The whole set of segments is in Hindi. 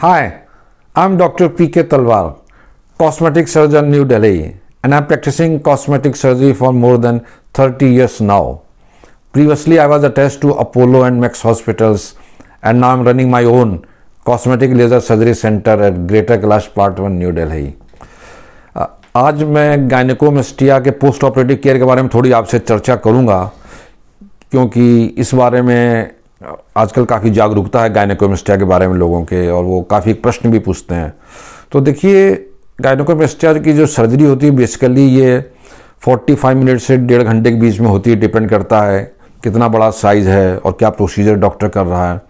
Hi, I'm Dr. P.K. Talwar, cosmetic surgeon, New Delhi, and I'm practicing cosmetic surgery for more than 30 years now. Previously, I was attached to Apollo and Max hospitals, and now I'm running my own cosmetic laser surgery center at Greater Kailash Part 1, New Delhi. आज मैं गायनेकोमेस्टिया के पोस्ट ऑपरेटिव केयर के बारे में थोड़ी आपसे चर्चा करूंगा, क्योंकि इस बारे में आजकल काफ़ी जागरूकता है गायनेकोमेस्टिया के बारे में लोगों के, और वो काफ़ी प्रश्न भी पूछते हैं। तो देखिए, गायनेकोमेस्टिया की जो सर्जरी होती है बेसिकली ये 45 मिनट से 1.5 घंटे के बीच में होती है। डिपेंड करता है कितना बड़ा साइज़ है और क्या प्रोसीजर डॉक्टर कर रहा है।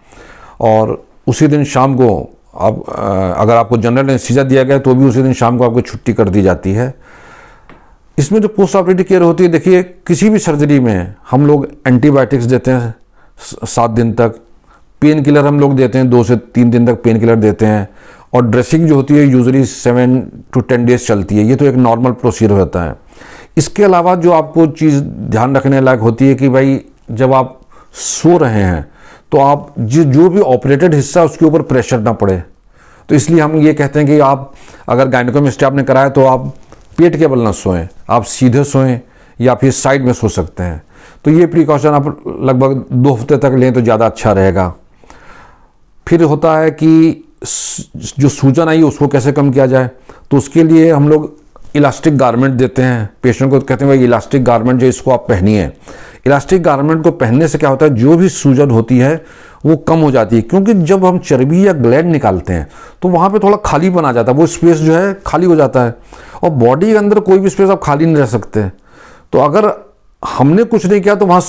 और उसी दिन शाम को अब अगर आपको जनरल एनेस्थीसिया दिया गया तो भी उसी दिन शाम को आपको छुट्टी कर दी जाती है। इसमें जो पोस्ट ऑपरेटिव केयर होती है, देखिए किसी भी सर्जरी में हम लोग एंटीबायोटिक्स देते हैं 7 दिन तक, पेन किलर हम लोग देते हैं 2 से 3 दिन तक पेन किलर देते हैं, और ड्रेसिंग जो होती है यूजुअली 7 to 10 डेज चलती है। ये तो एक नॉर्मल प्रोसीजर होता है। इसके अलावा जो आपको चीज़ ध्यान रखने लायक होती है कि भाई जब आप सो रहे हैं तो आप जो भी ऑपरेटेड हिस्सा उसके ऊपर प्रेशर ना पड़े। तो इसलिए हम ये कहते हैं कि आप अगर गायनेकोमेस्टिया आपने कराया तो आप पेट के बल ना सोएं, आप सीधे सोएं या फिर साइड में सो सकते हैं। तो ये प्रिकॉशन आप लगभग 2 हफ्ते तक लें तो ज़्यादा अच्छा रहेगा। फिर होता है कि जो सूजन आई उसको कैसे कम किया जाए, तो उसके लिए हम लोग इलास्टिक गारमेंट देते हैं। पेशेंट को कहते हैं भाई इलास्टिक गारमेंट जो इसको आप पहनिए। इलास्टिक गारमेंट को पहनने से क्या होता है, जो भी सूजन होती है वो कम हो जाती है, क्योंकि जब हम चर्बी या ग्लैंड निकालते हैं तो वहाँ पे थोड़ा खालीपन आ जाता है, वो स्पेस जो है खाली हो जाता है, और बॉडी के अंदर कोई भी स्पेस आप खाली नहीं रह सकते। तो अगर हमने कुछ नहीं किया तो वहाँ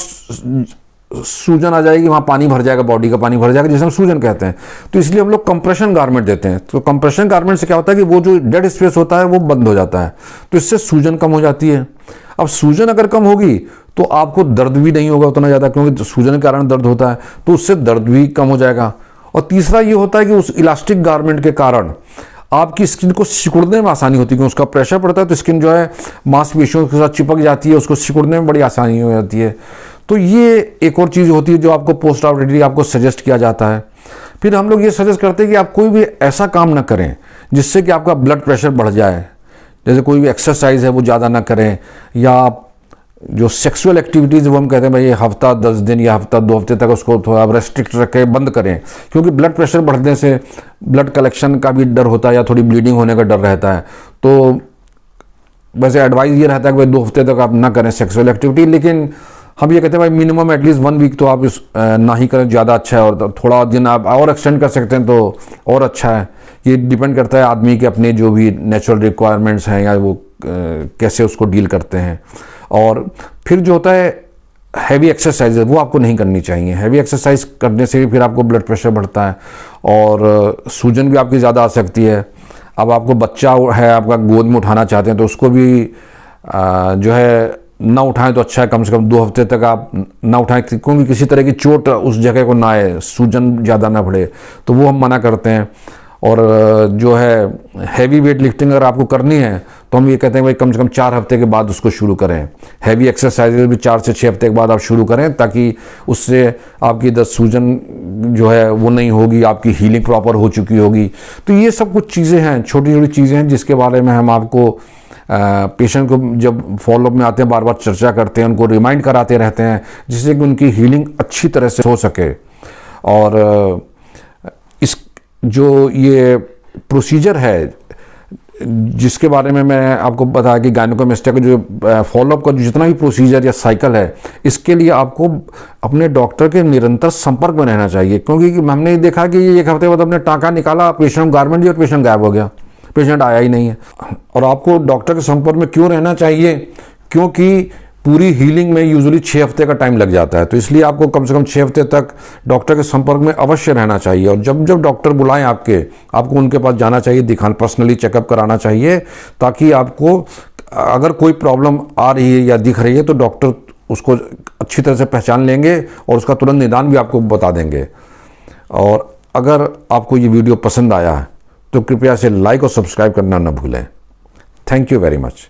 सूजन आ जाएगी, वहाँ पानी भर जाएगा, बॉडी का पानी भर जाएगा, जिसे हम सूजन कहते हैं। तो इसलिए हम लोग कंप्रेशन गारमेंट देते हैं। तो कंप्रेशन गारमेंट से क्या होता है कि वो जो डेड स्पेस होता है वो बंद हो जाता है, तो इससे सूजन कम हो जाती है। अब सूजन अगर कम होगी तो आपको दर्द भी नहीं होगा उतना ज़्यादा, क्योंकि सूजन के कारण दर्द होता है, तो उससे दर्द भी कम हो जाएगा। और तीसरा ये होता है कि उस इलास्टिक गारमेंट के कारण आपकी स्किन को सिकुड़ने में आसानी होती है, क्योंकि उसका प्रेशर पड़ता है तो स्किन जो है मांसपेशियों के साथ चिपक जाती है, उसको सिकुड़ने में बड़ी आसानी हो जाती है। तो ये एक और चीज़ होती है जो आपको पोस्ट ऑपरेटिव आपको सजेस्ट किया जाता है। फिर हम लोग ये सजेस्ट करते हैं कि आप कोई भी ऐसा काम ना करें जिससे कि आपका ब्लड प्रेशर बढ़ जाए। जैसे कोई भी एक्सरसाइज है वो ज़्यादा ना करें, या आप जो सेक्सुअल एक्टिविटीज़ वो हम कहते हैं भाई हफ्ता 10 दिन या हफ्ता 2 हफ्ते तक उसको थोड़ा रेस्ट्रिक्ट रखें, बंद करें, क्योंकि ब्लड प्रेशर बढ़ने से ब्लड कलेक्शन का भी डर होता है या थोड़ी ब्लीडिंग होने का डर रहता है। तो वैसे एडवाइस ये रहता है कि भाई 2 हफ्ते तक आप ना करें सेक्सुअल एक्टिविटी, लेकिन हम ये कहते हैं भाई मिनिमम एटलीस्ट 1 वीक तो आप ना ही करें, ज़्यादा अच्छा है। और थोड़ा दिन आप और एक्सटेंड कर सकते हैं तो और अच्छा है। ये डिपेंड करता है आदमी के अपने जो भी नेचुरल रिक्वायरमेंट्स हैं या वो कैसे उसको डील करते हैं। और फिर जो होता है हैवी एक्सरसाइज वो आपको नहीं करनी चाहिए। हैवी एक्सरसाइज करने से भी फिर आपको ब्लड प्रेशर बढ़ता है और सूजन भी आपकी ज़्यादा आ सकती है। अब आपको बच्चा है, आपका गोद में उठाना चाहते हैं तो उसको भी जो है ना उठाएं तो अच्छा है, कम से कम 2 हफ्ते तक आप ना उठाएं, क्योंकि किसी तरह की चोट उस जगह को ना आए, सूजन ज़्यादा ना बढ़े, तो वो हम मना करते हैं। और जो है हैवी वेट लिफ्टिंग अगर आपको करनी है तो हम ये कहते हैं भाई कम से कम 4 हफ्ते के बाद उसको शुरू करें। हैवी एक्सरसाइज भी 4 से 6 हफ्ते के बाद आप शुरू करें, ताकि उससे आपकी सूजन जो है वो नहीं होगी, आपकी हीलिंग प्रॉपर हो चुकी होगी। तो ये सब कुछ चीज़ें हैं, छोटी छोटी चीज़ें हैं जिसके बारे में हम आपको पेशेंट को जब फॉलोअप में आते हैं बार बार चर्चा करते हैं, उनको रिमाइंड कराते रहते हैं, जिससे कि उनकी हीलिंग अच्छी तरह से हो सके। और इस जो ये प्रोसीजर है जिसके बारे में मैं आपको बताया कि गायनेकोमेस्टिया का जो फॉलोअप का जितना भी प्रोसीजर या साइकिल है, इसके लिए आपको अपने डॉक्टर के निरंतर संपर्क में रहना चाहिए। क्योंकि हमने देखा कि 1 हफ्ते बाद अपने टाँका निकाला, पेशेंट गारमेंट दिया और पेशेंट गायब हो गया, पेशेंट आया ही नहीं है। और आपको डॉक्टर के संपर्क में क्यों रहना चाहिए, क्योंकि पूरी हीलिंग में यूजुअली 6 हफ्ते का टाइम लग जाता है, तो इसलिए आपको कम से कम 6 हफ्ते तक डॉक्टर के संपर्क में अवश्य रहना चाहिए। और जब जब डॉक्टर बुलाएं आपको उनके पास जाना चाहिए, दिखाना, पर्सनली चेकअप कराना चाहिए, ताकि आपको अगर कोई प्रॉब्लम आ रही है या दिख रही है तो डॉक्टर उसको अच्छी तरह से पहचान लेंगे और उसका तुरंत निदान भी आपको बता देंगे। और अगर आपको ये वीडियो पसंद आया है तो कृपया इसे लाइक और सब्सक्राइब करना न भूलें। Thank you very much.